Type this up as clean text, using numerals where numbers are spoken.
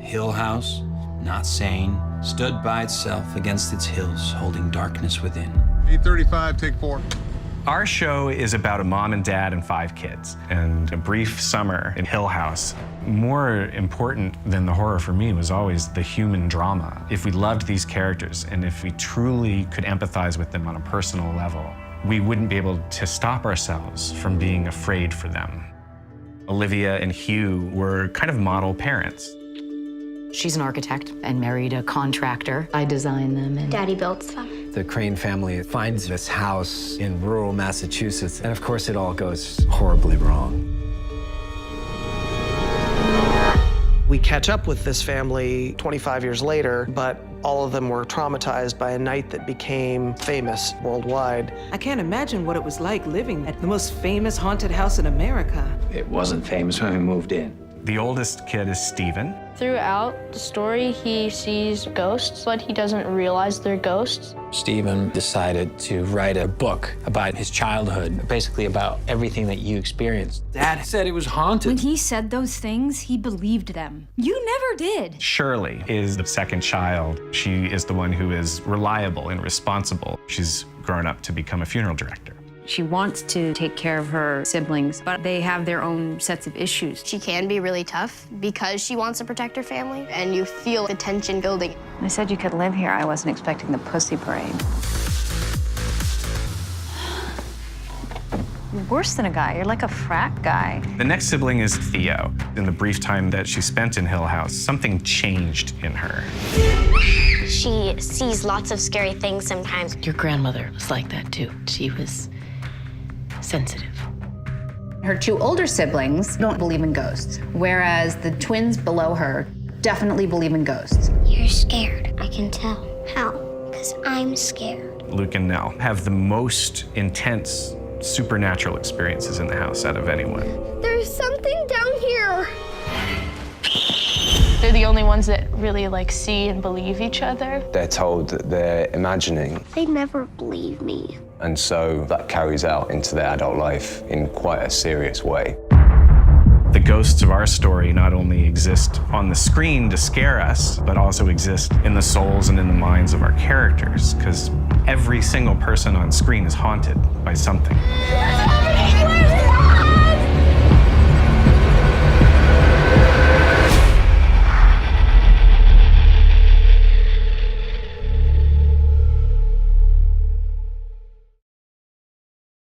Hill House, not sane, stood by itself against its hills, holding darkness within. 8:35, take 4. Our show is about a mom and dad and 5 kids and a brief summer in Hill House. More important than the horror for me was always the human drama. If we loved these characters and if we truly could empathize with them on a personal level, we wouldn't be able to stop ourselves from being afraid for them. Olivia and Hugh were kind of model parents. She's an architect and married a contractor. I designed them and Daddy built them. The Crane family finds this house in rural Massachusetts, and of course it all goes horribly wrong. We catch up with this family 25 years later, but all of them were traumatized by a night that became famous worldwide. I can't imagine what it was like living at the most famous haunted house in America. It wasn't famous when we moved in. The oldest kid is Stephen. Throughout the story, he sees ghosts, but he doesn't realize they're ghosts. Stephen decided to write a book about his childhood, basically about everything that you experienced. Dad said it was haunted. When he said those things, he believed them. You never did. Shirley is the second child. She is the one who is reliable and responsible. She's grown up to become a funeral director. she wants to take care of her siblings, but they have their own sets of issues. She can be really tough because she wants to protect her family, and you feel the tension building. I said you could live here. I wasn't expecting the pussy parade. You're worse than a guy. You're like a frat guy. The next sibling is Theo. In the brief time that she spent in Hill House, something changed in her. She sees lots of scary things sometimes. Your grandmother was like that too. She was sensitive. Her two older siblings don't believe in ghosts, whereas the twins below her definitely believe in ghosts. You're scared. I can tell. How? Because I'm scared. Luke and Nell have the most intense supernatural experiences in the house out of anyone. There's something down here. They're the only ones that really see and believe each other. They're told that they're imagining. They never believe me. And so that carries out into their adult life in quite a serious way. The ghosts of our story not only exist on the screen to scare us, but also exist in the souls and in the minds of our characters, because every single person on screen is haunted by something.